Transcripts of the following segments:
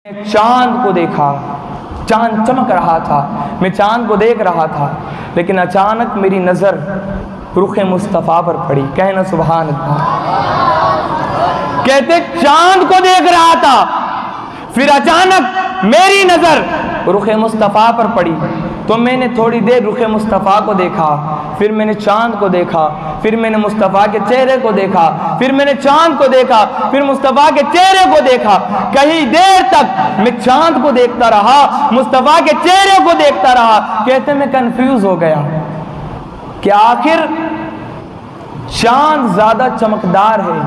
चांद को देखा, चांद चमक रहा था, मैं चांद को देख रहा था, लेकिन अचानक मेरी नज़र रुखे मुस्तफ़ा पर पड़ी। कहना सुभान अल्लाह। कहते चांद को देख रहा था, फिर अचानक मेरी नज़र रुखे मुस्तफ़ा पर पड़ी, तो मैंने थोड़ी देर रुखे मुस्तफ़ा को देखा, फिर मैंने चांद को देखा, फिर मैंने मुस्तफ़ा के चेहरे को देखा, फिर मैंने चांद को देखा, फिर मुस्तफ़ा के चेहरे को देखा। कई देर तक मैं चांद को देखता रहा, मुस्तफ़ा के चेहरे को देखता रहा। कहते मैं कंफ्यूज हो गया कि आखिर चांद ज्यादा चमकदार है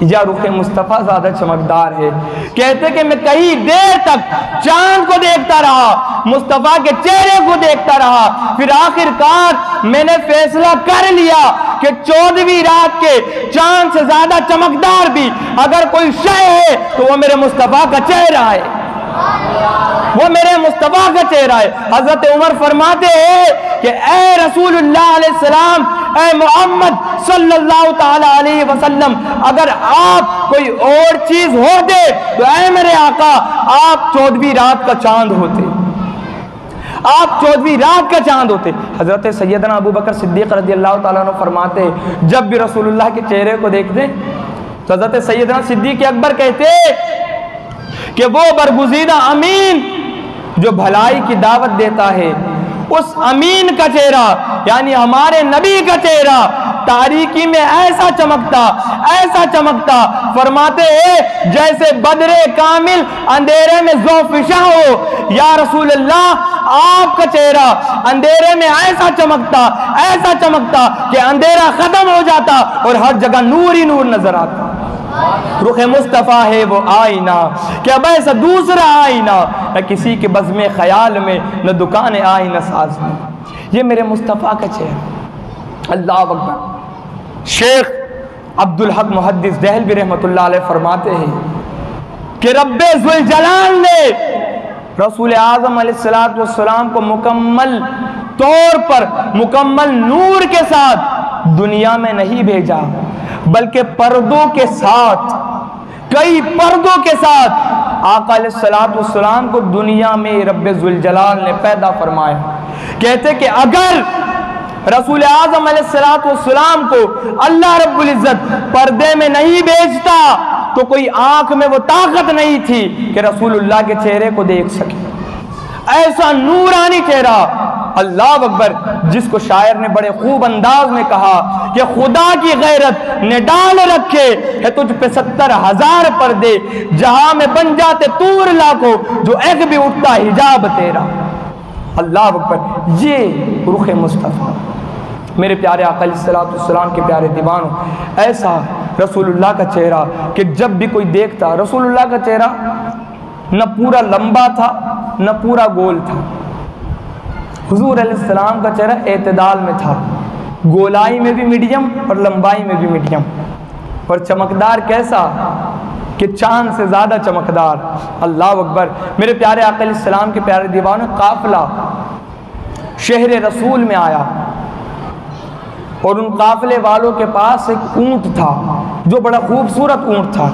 या रुखे मुस्तफ़ा ज्यादा चमकदार है। कहते कि मैं कई देर तक चांद को देखता रहा, मुस्तफ़ा के चेहरे को देखता रहा, फिर आखिरकार मैंने फैसला कर लिया कि 14वीं रात के चांद से ज्यादा चमकदार भी अगर कोई शय है तो वो मेरे मुस्तफ़ा का चेहरा है, वो मेरे मुस्तफ़ा का चेहरा है। हजरत उमर फरमाते हैं कि ए रसूलुल्लाह अलैहि सलाम, ए मोहम्मद सल्लल्लाहु ताला अलैहि वसल्लम, अगर आप कोई और चीज होते तो ऐ मेरे आका आप 14वीं रात का चांद होते, आप 14वीं रात का चांद होते। हजरत सैयदना अबू बकर सिद्दीक रज़ियल्लाहु ताला अन्हु फरमाते हैं, जब भी रसूलुल्लाह के चेहरे को देखते तो हजरत सैयदना सिद्दीक अकबर कहते कि वो बरगुज़ीदा अमीन जो भलाई की दावत देता है, उस अमीन का चेहरा यानी हमारे नबी का चेहरा तारीकी में ऐसा चमकता, फरमाते हैं जैसे बदरे कामिल अंधेरे में ज़ोफिशा हो। या रसूल अल्लाह, आपका चेहरा अंधेरे में ऐसा चमकता कि अंधेरा खत्म हो जाता और हर जगह नूर ही नूर नजर आता। रुखे मुस्तफ़ा है वो आईना, क्या ऐसा दूसरा आईना न किसी के बज़्मे ख्याल में, न दुकान आईना साज में। ये मेरे मुस्तफ़ा का चेहरा। अल्लाह अकबर। शेख अब्दुल हक मुहद्दिस देहलवी रहमतुल्लाह अलैह फरमाते हैं कि रब्बे ज़ुल जलाल ने रसूल आज़म अलैहिस्सलातु वस्सलाम को मुकम्मल तौर पर मुकम्मल नूर के साथ दुनिया में नहीं भेजा, बल्कि पर्दों के साथ, कई पर्दों के साथ आका अलैहिस्सलातु वस्सलाम को दुनिया में रब्बे ज़ुल जलाल ने पैदा फरमाया। कहते कि अगर रसूल आज़म अलैहिस्सलातु वस्सलाम को अल्लाह रब्बुल इज़्ज़त पर्दे में नहीं भेजता तो कोई आंख में वो ताकत नहीं थी कि रसूलुल्लाह के चेहरे को देख सके। ऐसा नूरानी चेहरा, अल्लाह अकबर, जिसको शायर ने बड़े खूब अंदाज में कहा कि खुदा की गैरत ने डाल रखे है तुझ पे 70,000 पर्दे, जहां में बन जाते तूर लाखों, जो एक भी उठता हिजाब तेरा। अल्लाह अकबर। ये रुखे मुस्तफ़ा, मेरे प्यारे आका अलैहिस्सलातु वस्सलाम के प्यारे दीवानों, ऐसा रसूलुल्लाह का चेहरा कि जब भी कोई देखता, रसूलुल्लाह का चेहरा न पूरा लंबा था न पूरा गोल था। हुजूर अलैहिस्सलाम का चेहरा एतदाल में था, गोलाई में भी मीडियम और लंबाई में भी मीडियम, और चमकदार कैसा कि चांद से ज़्यादा चमकदार। अल्लाह अकबर। मेरे प्यारे आका अलैहिस्सलाम के प्यारे दीवानों, काफिला शहर रसूल में आया और उन काफिले वालों के पास एक ऊँट था जो बड़ा खूबसूरत ऊँट था।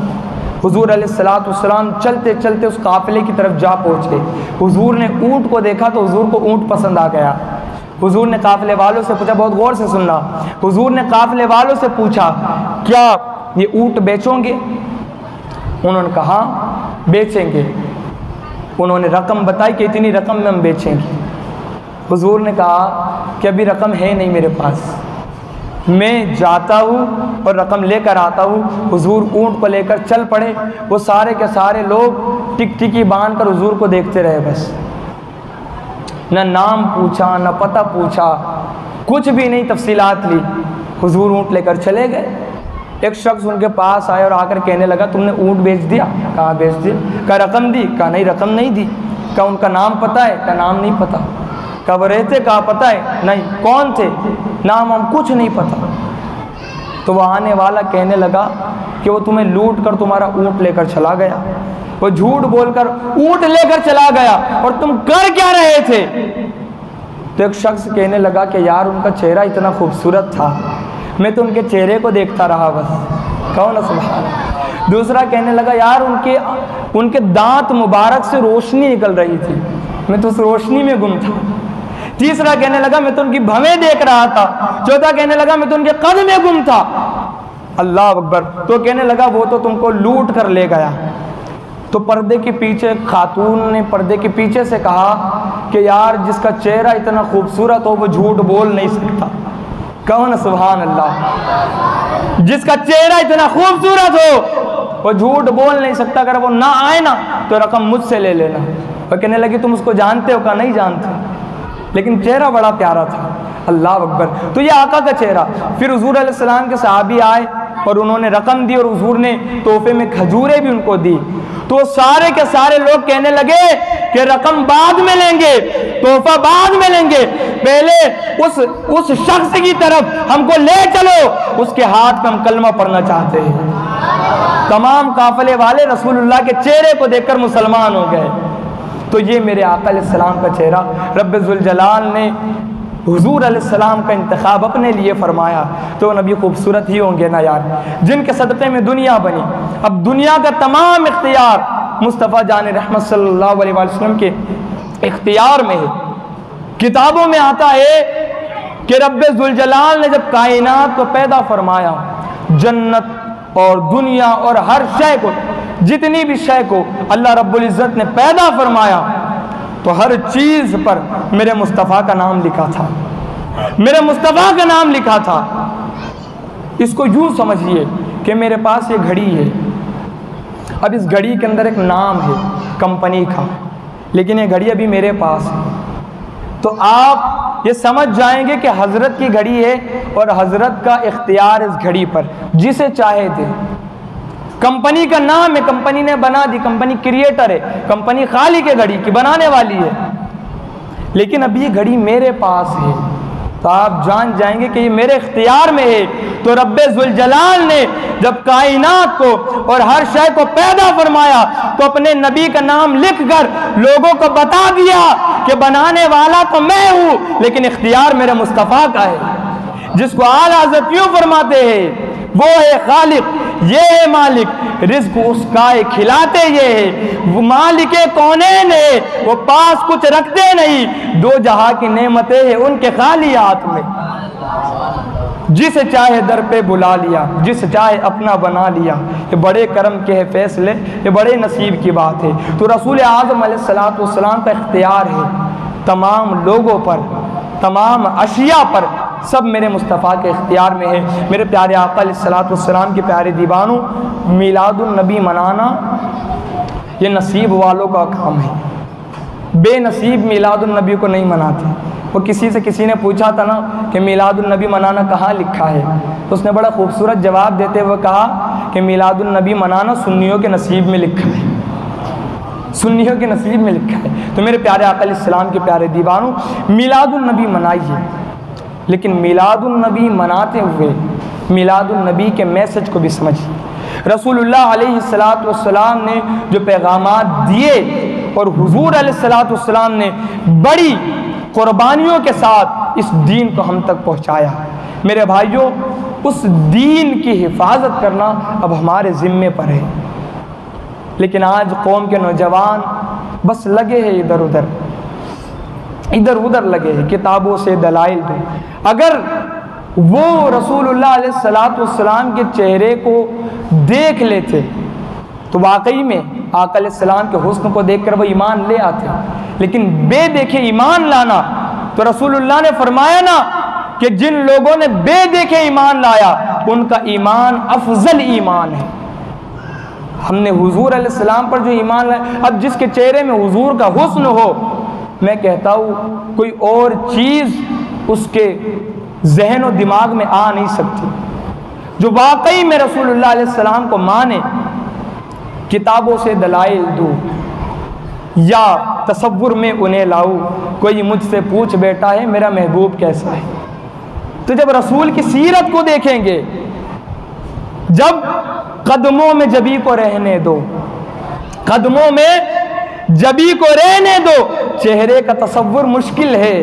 हुजूर अलैहिस्सलातु वस्सलाम चलते चलते उस काफिले की तरफ जा पहुँचे। हुजूर ने ऊँट को देखा तो हुजूर को ऊँट पसंद आ गया। हुजूर ने काफिले वालों से पूछा, बहुत गौर से सुनना, हुजूर ने काफिले वालों से पूछा, क्या ये ऊँट बेचोगे? उन्होंने कहा बेचेंगे। उन्होंने रकम बताई कि इतनी रकम में हम बेचेंगे। हुजूर ने कहा कि अभी रकम है नहीं मेरे पास, मैं जाता हूँ और रकम लेकर आता हूँ। हुजूर ऊँट को लेकर चल पड़े। वो सारे के सारे लोग टिकटिकी बांध कर हुजूर को देखते रहे, बस न नाम पूछा न पता पूछा, कुछ भी नहीं तफसीलात ली। हुजूर ऊँट लेकर चले गए। एक शख्स उनके पास आया और आकर कहने लगा, तुमने ऊँट बेच दिया? कहाँ बेच दिया? क्या रकम दी? कहा नहीं, रकम नहीं दी। क्या उनका नाम पता है? क्या नाम नहीं पता। कब रहते? कहा पता है नहीं। कौन थे? नाम हम कुछ नहीं पता। तो वह आने वाला कहने लगा कि वो तुम्हें लूट कर तुम्हारा ऊँट लेकर चला गया, वो झूठ बोलकर ऊँट लेकर चला गया, और तुम कर क्या रहे थे? तो एक शख्स कहने लगा कि यार उनका चेहरा इतना खूबसूरत था, मैं तो उनके चेहरे को देखता रहा बस। कहो ना सुभान। दूसरा कहने लगा यार उनके दांत मुबारक से रोशनी निकल रही थी, मैं तो उस रोशनी में गुम था। तीसरा कहने लगा मैं तो उनकी भवें देख रहा था। चौथा कहने लगा मैं तो उनके कद में गुम था। अल्लाह अकबर। तो कहने लगा वो तो तुमको लूट कर ले गया। तो पर्दे के पीछे खातून ने पर्दे के पीछे से कहा कि यार जिसका चेहरा इतना खूबसूरत हो वो झूठ बोल नहीं सकता। कहो ना सुभान अल्लाह। जिसका चेहरा इतना खूबसूरत हो वो झूठ बोल नहीं सकता। अगर वो ना आए ना तो रकम मुझसे ले लेना। और कहने लगी तुम उसको जानते हो? कहा नहीं जानते, लेकिन चेहरा बड़ा प्यारा था। अल्लाह अकबर। तो ये आका का चेहरा। फिर हुजूर अलैहि सलाम के सहाबी आए और उन्होंने रकम दी और हुजूर ने तोहफे में खजूरें भी उनको दी। तो सारे के सारे लोग कहने लगे कि रकम बाद में लेंगे, तोहफा बाद में लेंगे, पहले उस शख्स की तरफ हमको ले चलो, उसके हाथ में हम कलमा पढ़ना चाहते हैं। तमाम काफिले वाले रसूलुल्लाह के चेहरे को देखकर मुसलमान हो गए। तो ये मेरे आका अलैहिस्सलाम का चेहरा। रब्बे ज़ुल जलाल ने हुजूर अलैहिस्सलाम का इंतखाब अपने लिए फरमाया तो नबी खूबसूरत ही होंगे ना यार, जिनके सदक़े में दुनिया बनी। अब दुनिया का तमाम इख्तियार मुस्तफ़ा जान रहमत सल्लल्लाहु अलैहि वसल्लम के इख्तियार में है। किताबों में आता है कि रब्बे ज़ुल जलाल ने जब कायनात को पैदा फरमाया, जन्नत और दुनिया और हर शय को, जितनी भी शय को अल्लाह रब्बुल इज़्ज़त ने पैदा फरमाया, तो हर चीज़ पर मेरे मुस्तफ़ा का नाम लिखा था, मेरे मुस्तफ़ा का नाम लिखा था। इसको यूँ समझिए कि मेरे पास ये घड़ी है। अब इस घड़ी के अंदर एक नाम है कंपनी का, लेकिन ये घड़ी अभी मेरे पास है। तो आप ये समझ जाएंगे कि हज़रत की घड़ी है और हज़रत का इख्तियार इस घड़ी पर, जिसे चाहे दे। कंपनी का नाम है, कंपनी ने बना दी, कंपनी क्रिएटर है, कंपनी खालिक है घड़ी की, बनाने वाली है, लेकिन अब ये घड़ी मेरे पास है। तो आप जान जाएंगे कि ये मेरे इख्तियार में है। तो रब्बे ज़ुल जलाल ने जब कायनात को और हर शय को पैदा फरमाया तो अपने नबी का नाम लिखकर लोगों को बता दिया कि बनाने वाला तो मैं हूँ, लेकिन इख्तियार मेरे मुस्तफ़ा का है। जिसको आला हज़रत यूँ फरमाते हैं वो है खालिक, ये है मालिक, रिज़्क़ उसका है, खिलाते ये है, वो मालिक कौनैन है, वो पास कुछ रखते नहीं, दो जहां की नेमतें हैं उनके खाली हाथ में। जिसे चाहे दर पे बुला लिया, जिसे चाहे अपना बना लिया। ये बड़े करम के है फैसले, ये बड़े नसीब की बात है। तो रसूल आज़म अलैहिस्सलातु वस्सलाम का इख्तियार है तमाम लोगों पर, तमाम अशिया पर, सब मेरे मुस्तफ़ा के इख्तियार में है। मेरे प्यारे आका अलैहिस्सलातु वस्सलाम के प्यारे दीवानों, मिलादुन नबी मनाना ये नसीब वालों का काम है। बेनसीब मिलादुन नबी को नहीं मनाते। वो किसी ने पूछा था ना कि मिलादुन नबी मनाना कहाँ लिखा है, तो उसने बड़ा खूबसूरत जवाब देते हुए कहा कि मिलादुन नबी मनाना सुन्नियों के नसीब में लिखा है, सुन्नियों के नसीब में लिखा है। तो मेरे प्यारे आका अलैहिस्सलाम के प्यारे दीवानों, मिलादुन नबी मनाइए, लेकिन मिलादुन नबी मनाते हुए मिलादुन नबी के मैसेज को भी समझिए। रसूलुल्लाह अलैहिस्सलातु वस्सलाम ने जो पैगामात दिए और हुजूर अलैहिस्सलातु वस्सलाम ने बड़ी कुर्बानियों के साथ इस दीन को हम तक पहुँचाया। मेरे भाइयों, उस दीन की हिफाजत करना अब हमारे ज़िम्मे पर है। लेकिन आज कौम के नौजवान बस लगे हैं इधर उधर लगे हैं, किताबों से दलाइल दो। अगर वो रसूलुल्लाह अलैहिस्सलातु वस्सलाम के चेहरे को देख लेते तो वाकई में आका अलैहिस्सलाम के हुस्न को देखकर वो ईमान ले आते। लेकिन बेदेखे ईमान लाना, तो रसूलुल्लाह ने फरमाया ना कि जिन लोगों ने बेदेखे ईमान लाया उनका ईमान अफजल ईमान है। हमने हुजूर अलैहिस्सलाम पर जो ईमान लाया, अब जिसके चेहरे में हुजूर का हुस्न हो, मैं कहता हूँ कोई और चीज़ उसके जहन और दिमाग में आ नहीं सकती। जो वाकई में रसूलुल्लाह अलैहिस्सलाम को माने, किताबों से दलाइल दूँ या तसव्वुर में उन्हें लाऊं। कोई मुझसे पूछ बैठा है मेरा महबूब कैसा है, तो जब रसूल की सीरत को देखेंगे, जब कदमों में जबी को रहने दो, कदमों में जबी को रहने दो, चेहरे का तसव्वुर मुश्किल है।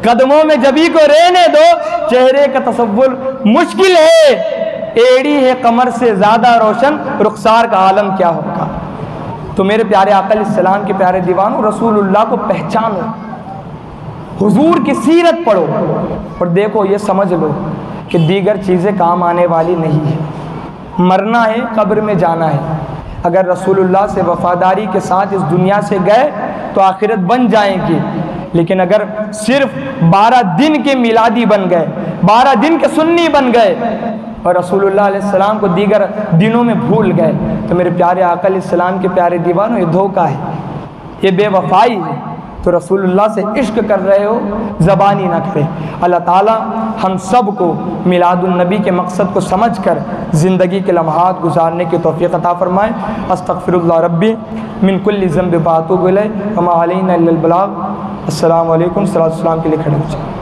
कदमों में जबी को रहने दो, चेहरे का तसव्वुर मुश्किल है। एड़ी है कमर से ज़्यादा रोशन, रुखसार का आलम क्या होगा। तो मेरे प्यारे आका अलैहिस्सलाम के प्यारे दीवानों, रसूलुल्लाह को पहचानो, हुजूर की सीरत पढ़ो और देखो, ये समझ लो कि दीगर चीज़ें काम आने वाली नहीं है। मरना है, कब्र में जाना है। अगर रसूलुल्लाह से वफादारी के साथ इस दुनिया से गए तो आखिरत बन जाएगी, लेकिन अगर सिर्फ 12 दिन के मिलादी बन गए, 12 दिन के सुन्नी बन गए और रसूलुल्लाह अलैहिस्सलाम को दीगर दिनों में भूल गए, तो मेरे प्यारे आका अलैहिस्सलाम के प्यारे दीवानों, ये धोखा है, ये बेवफाई है। तो रसूलुल्लाह से इश्क कर रहे हो, ज़बानी ना करे। अल्लाह ताला हम सब को मिलादुन नबी के मकसद को समझकर ज़िंदगी के लम्हात गुजारने की तौफ़ीक़ अता फ़रमाए। अस्तग़फ़िरुल्लाह रब्बी मिन कुल्लि ज़ंब व अतूबु इलैह व मा अलैना इल्लल बलाग। अस्सलामु अलैकुम। सलाम के लिए खड़े हो जाए।